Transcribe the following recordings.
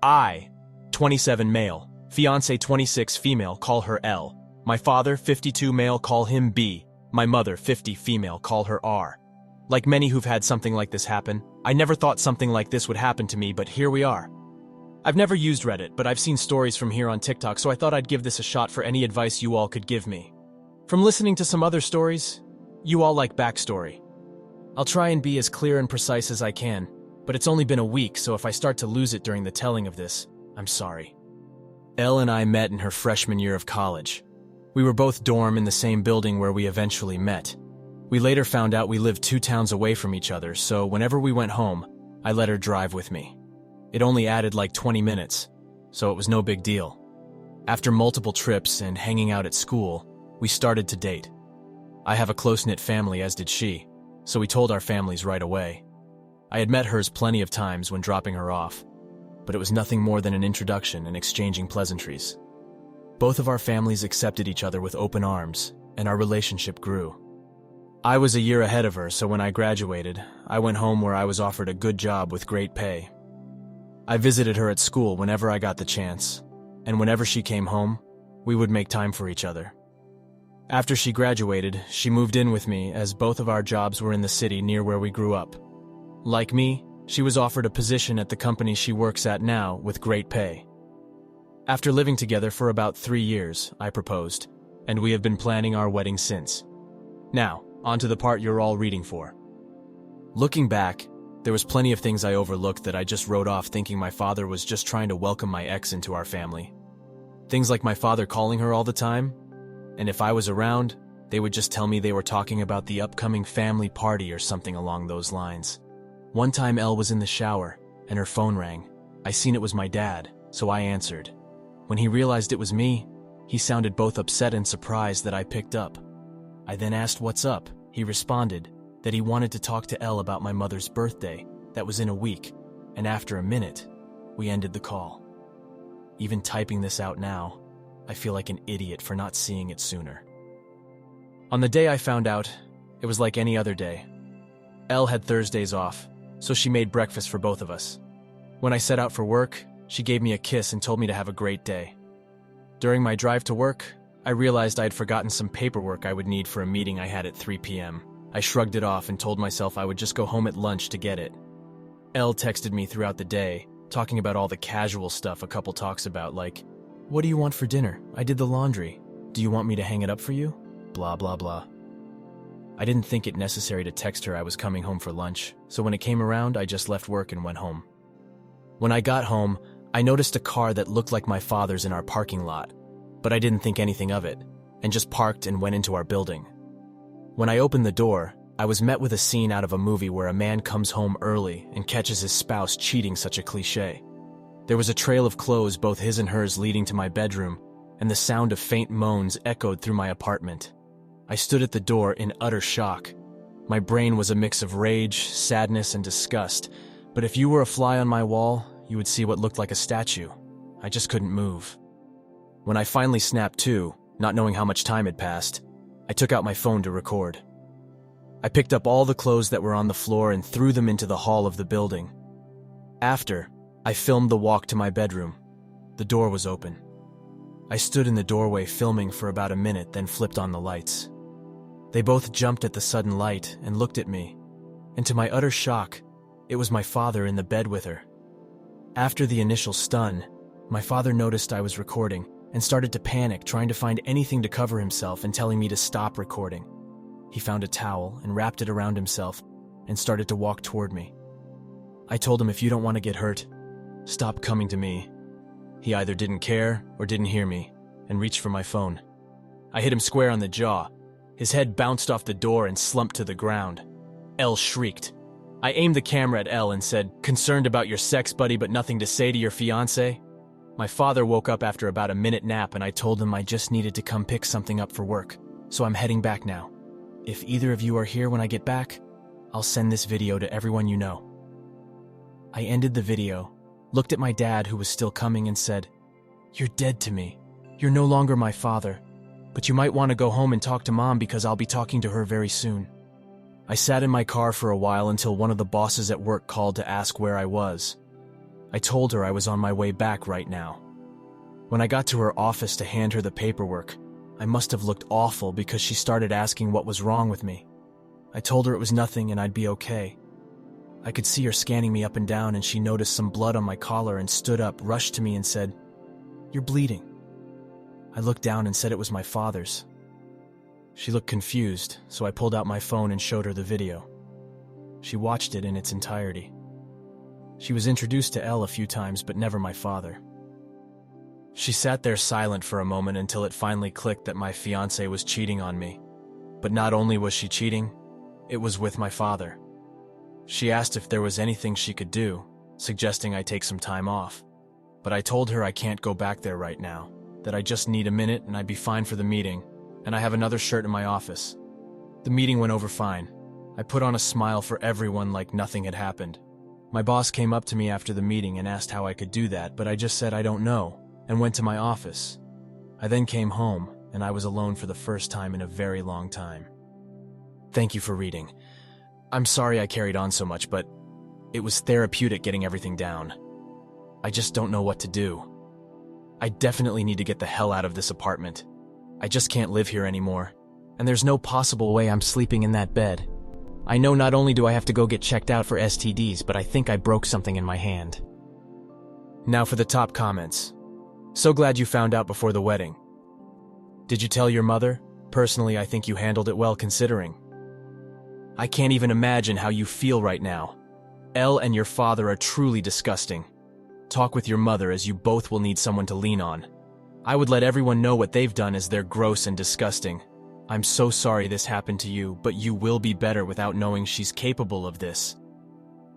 I, 27 male, fiancé 26 female, call her L. My father, 52 male, call him B. My mother, 50 female, call her R. Like many who've had something like this happen, I never thought something like this would happen to me, but here we are. I've never used Reddit, but I've seen stories from here on TikTok, so I thought I'd give this a shot for any advice you all could give me. From listening to some other stories, you all like backstory. I'll try and be as clear and precise as I can, but it's only been a week, so if I start to lose it during the telling of this, I'm sorry. Elle and I met in her freshman year of college. We were both dorm in the same building where we eventually met. We later found out we lived 2 towns away from each other, so whenever we went home, I let her drive with me. It only added like 20 minutes, so it was no big deal. After multiple trips and hanging out at school, we started to date. I have a close-knit family, as did she, so we told our families right away. I had met hers plenty of times when dropping her off, but it was nothing more than an introduction and exchanging pleasantries. Both of our families accepted each other with open arms, and our relationship grew. I was a year ahead of her, so when I graduated, I went home where I was offered a good job with great pay. I visited her at school whenever I got the chance, and whenever she came home, we would make time for each other. After she graduated, she moved in with me as both of our jobs were in the city near where we grew up. Like me, she was offered a position at the company she works at now with great pay. After living together for about 3 years, I proposed, and we have been planning our wedding since. Now, on to the part you're all reading for. Looking back, there was plenty of things I overlooked that I just wrote off thinking my father was just trying to welcome my ex into our family. Things like my father calling her all the time, and if I was around, they would just tell me they were talking about the upcoming family party or something along those lines. One time Elle was in the shower, and her phone rang. I seen it was my dad, so I answered. When he realized it was me, he sounded both upset and surprised that I picked up. I then asked what's up. He responded that he wanted to talk to Elle about my mother's birthday that was in a week, and after a minute, we ended the call. Even typing this out now, I feel like an idiot for not seeing it sooner. On the day I found out, it was like any other day. Elle had Thursdays off, so she made breakfast for both of us. When I set out for work, she gave me a kiss and told me to have a great day. During my drive to work, I realized I had forgotten some paperwork I would need for a meeting I had at 3 p.m. I shrugged it off and told myself I would just go home at lunch to get it. Elle texted me throughout the day, talking about all the casual stuff a couple talks about, like, "What do you want for dinner? I did the laundry. Do you want me to hang it up for you?" Blah, blah, blah. I didn't think it necessary to text her I was coming home for lunch, so when it came around, I just left work and went home. When I got home, I noticed a car that looked like my father's in our parking lot, but I didn't think anything of it, and just parked and went into our building. When I opened the door, I was met with a scene out of a movie where a man comes home early and catches his spouse cheating, such a cliche. There was a trail of clothes, both his and hers, leading to my bedroom, and the sound of faint moans echoed through my apartment. I stood at the door in utter shock. My brain was a mix of rage, sadness, and disgust, but if you were a fly on my wall, you would see what looked like a statue. I just couldn't move. When I finally snapped to, not knowing how much time had passed, I took out my phone to record. I picked up all the clothes that were on the floor and threw them into the hall of the building. After, I filmed the walk to my bedroom. The door was open. I stood in the doorway filming for about a minute, then flipped on the lights. They both jumped at the sudden light and looked at me, and to my utter shock, it was my father in the bed with her. After the initial stun, my father noticed I was recording and started to panic, trying to find anything to cover himself and telling me to stop recording. He found a towel and wrapped it around himself and started to walk toward me. I told him, "If you don't want to get hurt, stop coming to me." He either didn't care or didn't hear me and reached for my phone. I hit him square on the jaw. His head bounced off the door and slumped to the ground. Elle shrieked. I aimed the camera at Elle and said, "Concerned about your sex buddy but nothing to say to your fiancé?" My father woke up after about a minute nap and I told him I just needed to come pick something up for work, so I'm heading back now. If either of you are here when I get back, I'll send this video to everyone you know. I ended the video, looked at my dad who was still coming and said, "You're dead to me. You're no longer my father, but you might want to go home and talk to Mom because I'll be talking to her very soon." I sat in my car for a while until one of the bosses at work called to ask where I was. I told her I was on my way back right now. When I got to her office to hand her the paperwork, I must have looked awful because she started asking what was wrong with me. I told her it was nothing and I'd be okay. I could see her scanning me up and down, and she noticed some blood on my collar and stood up, rushed to me and said, "You're bleeding." I looked down and said it was my father's. She looked confused, so I pulled out my phone and showed her the video. She watched it in its entirety. She was introduced to Elle a few times, but never my father. She sat there silent for a moment until it finally clicked that my fiancé was cheating on me. But not only was she cheating, it was with my father. She asked if there was anything she could do, suggesting I take some time off. But I told her I can't go back there right now, that I just need a minute and I'd be fine for the meeting, and I have another shirt in my office. The meeting went over fine. I put on a smile for everyone like nothing had happened. My boss came up to me after the meeting and asked how I could do that, but I just said I don't know, and went to my office. I then came home, and I was alone for the first time in a very long time. Thank you for reading. I'm sorry I carried on so much, but it was therapeutic getting everything down. I just don't know what to do. I definitely need to get the hell out of this apartment. I just can't live here anymore, and there's no possible way I'm sleeping in that bed. I know not only do I have to go get checked out for STDs, but I think I broke something in my hand. Now for the top comments. So glad you found out before the wedding. Did you tell your mother? Personally, I think you handled it well considering. I can't even imagine how you feel right now. Elle and your father are truly disgusting. Talk with your mother, as you both will need someone to lean on. I would let everyone know what they've done, as they're gross and disgusting. I'm so sorry this happened to you, but you will be better without knowing she's capable of this.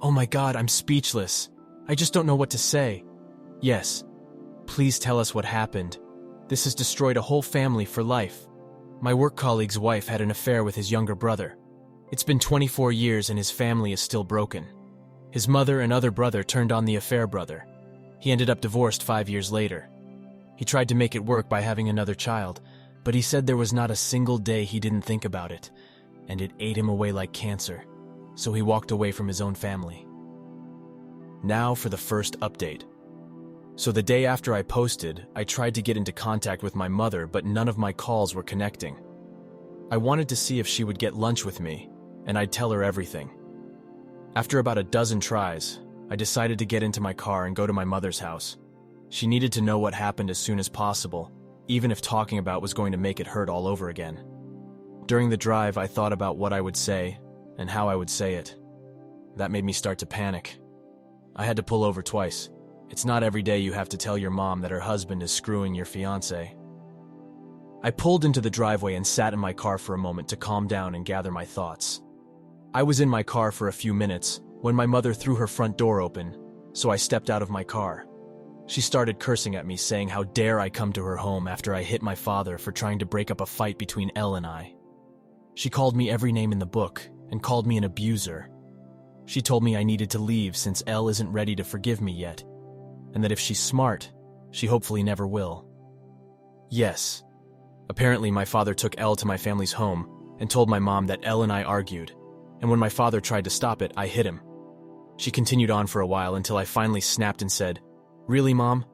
Oh my God, I'm speechless. I just don't know what to say. Yes. Please tell us what happened. This has destroyed a whole family for life. My work colleague's wife had an affair with his younger brother. It's been 24 years and his family is still broken. His mother and other brother turned on the affair brother. He ended up divorced 5 years later. He tried to make it work by having another child, but he said there was not a single day he didn't think about it, and it ate him away like cancer, so he walked away from his own family. Now for the first update. So the day after I posted, I tried to get into contact with my mother, but none of my calls were connecting. I wanted to see if she would get lunch with me, and I'd tell her everything. After about a dozen tries, I decided to get into my car and go to my mother's house. She needed to know what happened as soon as possible, even if talking about was going to make it hurt all over again. During the drive, I thought about what I would say and how I would say it. That made me start to panic. I had to pull over twice. It's not every day you have to tell your mom that her husband is screwing your fiancé. I pulled into the driveway and sat in my car for a moment to calm down and gather my thoughts. I was in my car for a few minutes when my mother threw her front door open, so I stepped out of my car. She started cursing at me, saying how dare I come to her home after I hit my father for trying to break up a fight between Elle and I. She called me every name in the book and called me an abuser. She told me I needed to leave since Elle isn't ready to forgive me yet, and that if she's smart, she hopefully never will. Yes. Apparently my father took Elle to my family's home and told my mom that Elle and I argued, and when my father tried to stop it, I hit him. She continued on for a while until I finally snapped and said, "Really, Mom?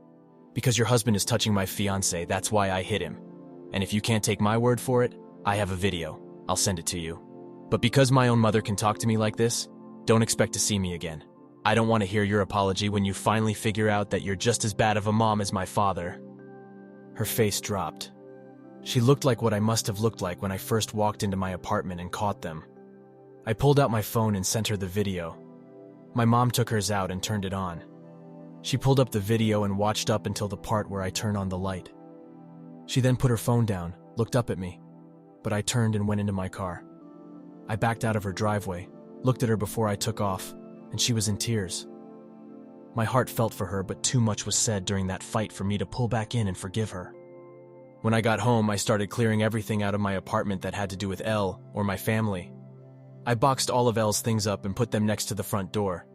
Because your husband is touching my fiancé, that's why I hit him. And if you can't take my word for it, I have a video. I'll send it to you. But because my own mother can talk to me like this, don't expect to see me again. I don't want to hear your apology when you finally figure out that you're just as bad of a mom as my father." Her face dropped. She looked like what I must have looked like when I first walked into my apartment and caught them. I pulled out my phone and sent her the video. My mom took hers out and turned it on. She pulled up the video and watched up until the part where I turned on the light. She then put her phone down, looked up at me, but I turned and went into my car. I backed out of her driveway, looked at her before I took off, and she was in tears. My heart felt for her, but too much was said during that fight for me to pull back in and forgive her. When I got home, I started clearing everything out of my apartment that had to do with Elle or my family. I boxed all of Elle's things up and put them next to the front door.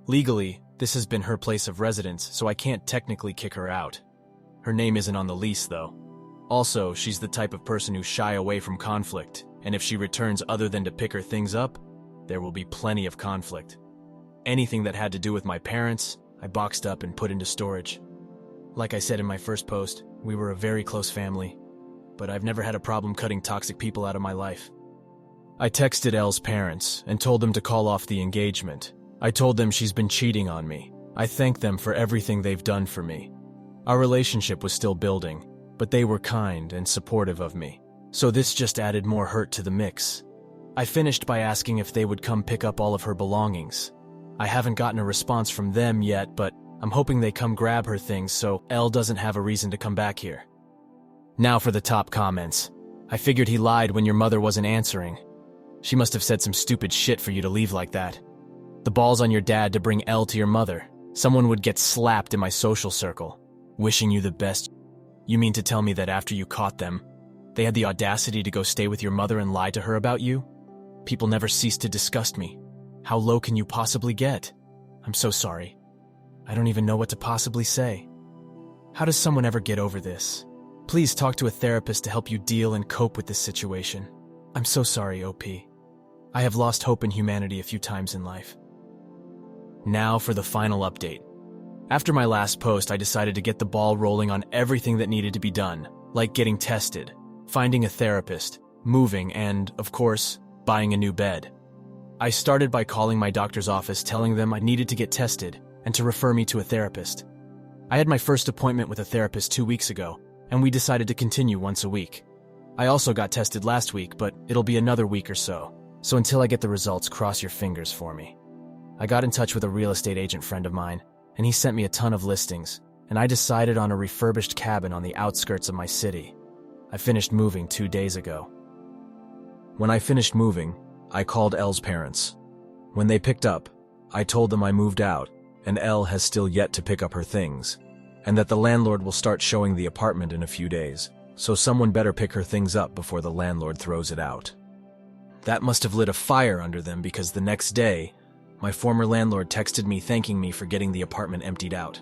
Legally, this has been her place of residence, so I can't technically kick her out. Her name isn't on the lease, though. Also, she's the type of person who shy away from conflict, and if she returns other than to pick her things up, there will be plenty of conflict. Anything that had to do with my parents, I boxed up and put into storage. Like I said in my first post, we were a very close family, but I've never had a problem cutting toxic people out of my life. I texted Elle's parents and told them to call off the engagement. I told them she's been cheating on me. I thanked them for everything they've done for me. Our relationship was still building, but they were kind and supportive of me. So this just added more hurt to the mix. I finished by asking if they would come pick up all of her belongings. I haven't gotten a response from them yet, but I'm hoping they come grab her things so Elle doesn't have a reason to come back here. Now for the top comments. I figured he lied when your mother wasn't answering. She must have said some stupid shit for you to leave like that. The ball's on your dad to bring Elle to your mother. Someone would get slapped in my social circle. Wishing you the best. You mean to tell me that after you caught them, they had the audacity to go stay with your mother and lie to her about you? People never cease to disgust me. How low can you possibly get? I'm so sorry. I don't even know what to possibly say. How does someone ever get over this? Please talk to a therapist to help you deal and cope with this situation. I'm so sorry, OP. I have lost hope in humanity a few times in life. Now for the final update. After my last post, I decided to get the ball rolling on everything that needed to be done, like getting tested, finding a therapist, moving, and, of course, buying a new bed. I started by calling my doctor's office telling them I needed to get tested and to refer me to a therapist. I had my first appointment with a therapist 2 weeks ago, and we decided to continue once a week. I also got tested last week, but it'll be another week or so. So until I get the results, cross your fingers for me. I got in touch with a real estate agent friend of mine, and he sent me a ton of listings, and I decided on a refurbished cabin on the outskirts of my city. I finished moving 2 days ago. When I finished moving, I called Elle's parents. When they picked up, I told them I moved out, and Elle has still yet to pick up her things, and that the landlord will start showing the apartment in a few days, so someone better pick her things up before the landlord throws it out. That must have lit a fire under them because the next day, my former landlord texted me thanking me for getting the apartment emptied out.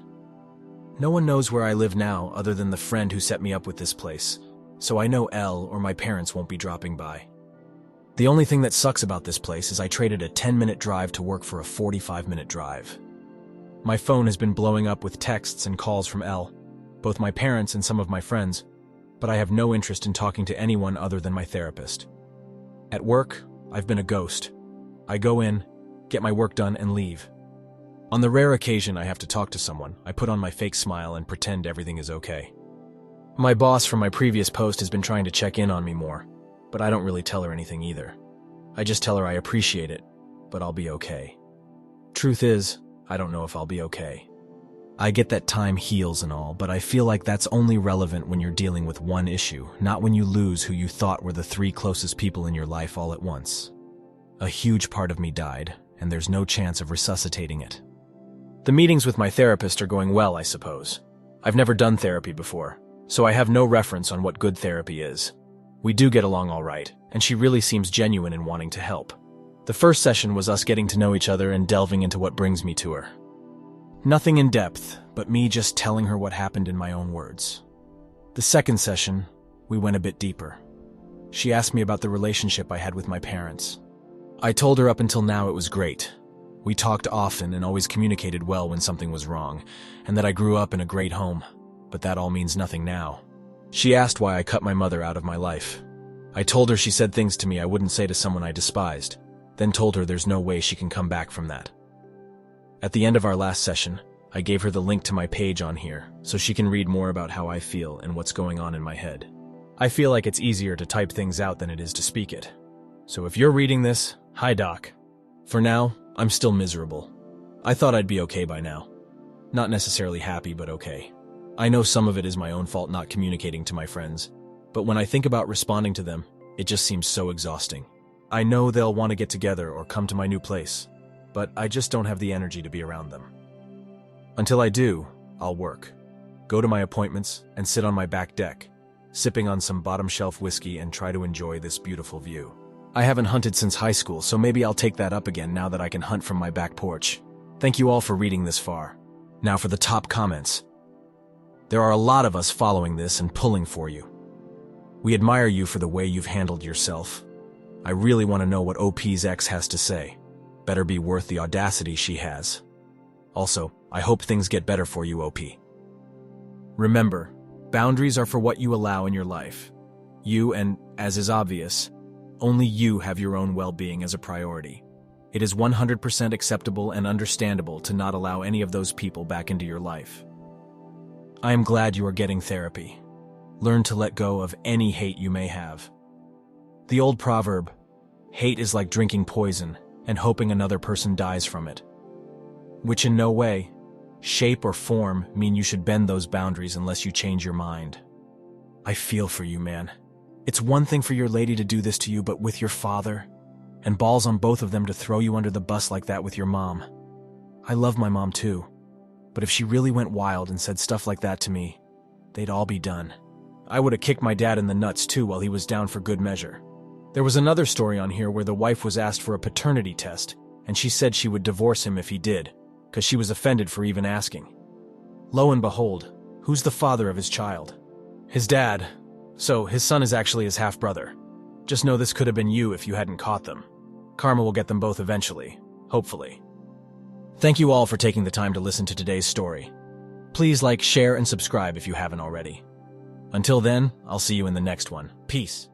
No one knows where I live now other than the friend who set me up with this place, so I know Elle or my parents won't be dropping by. The only thing that sucks about this place is I traded a 10-minute drive to work for a 45-minute drive. My phone has been blowing up with texts and calls from Elle, both my parents and some of my friends, but I have no interest in talking to anyone other than my therapist. At work, I've been a ghost. I go in, get my work done, and leave. On the rare occasion I have to talk to someone, I put on my fake smile and pretend everything is okay. My boss from my previous post has been trying to check in on me more, but I don't really tell her anything either. I just tell her I appreciate it, but I'll be okay. Truth is, I don't know if I'll be okay. I get that time heals and all, but I feel like that's only relevant when you're dealing with one issue, not when you lose who you thought were the 3 closest people in your life all at once. A huge part of me died, and there's no chance of resuscitating it. The meetings with my therapist are going well, I suppose. I've never done therapy before, so I have no reference on what good therapy is. We do get along all right, and she really seems genuine in wanting to help. The first session was us getting to know each other and delving into what brings me to her. Nothing in depth, but me just telling her what happened in my own words. The second session, we went a bit deeper. She asked me about the relationship I had with my parents. I told her up until now it was great. We talked often and always communicated well when something was wrong, and that I grew up in a great home, but that all means nothing now. She asked why I cut my mother out of my life. I told her she said things to me I wouldn't say to someone I despised, then told her there's no way she can come back from that. At the end of our last session, I gave her the link to my page on here so she can read more about how I feel and what's going on in my head. I feel like it's easier to type things out than it is to speak it. So if you're reading this, hi Doc. For now, I'm still miserable. I thought I'd be okay by now. Not necessarily happy, but okay. I know some of it is my own fault not communicating to my friends, but when I think about responding to them, it just seems so exhausting. I know they'll want to get together or come to my new place, but I just don't have the energy to be around them. Until I do, I'll work, go to my appointments, and sit on my back deck, sipping on some bottom-shelf whiskey and try to enjoy this beautiful view. I haven't hunted since high school, so maybe I'll take that up again now that I can hunt from my back porch. Thank you all for reading this far. Now for the top comments. There are a lot of us following this and pulling for you. We admire you for the way you've handled yourself. I really want to know what OP's ex has to say. Better be worth the audacity she has. Also, I hope things get better for you, OP. Remember, boundaries are for what you allow in your life. You and, as is obvious, only you have your own well-being as a priority. It is 100% acceptable and understandable to not allow any of those people back into your life. I am glad you are getting therapy. Learn to let go of any hate you may have. The old proverb, hate is like drinking poison and hoping another person dies from it, which in no way, shape or form mean you should bend those boundaries unless you change your mind. I feel for you, man. It's one thing for your lady to do this to you, but with your father, and balls on both of them to throw you under the bus like that with your mom. I love my mom too, but if she really went wild and said stuff like that to me, they'd all be done. I would have kicked my dad in the nuts too while he was down for good measure. There was another story on here where the wife was asked for a paternity test, and she said she would divorce him if he did, because she was offended for even asking. Lo and behold, who's the father of his child? His dad. So his son is actually his half-brother. Just know this could have been you if you hadn't caught them. Karma will get them both eventually, hopefully. Thank you all for taking the time to listen to today's story. Please like, share, and subscribe if you haven't already. Until then, I'll see you in the next one. Peace.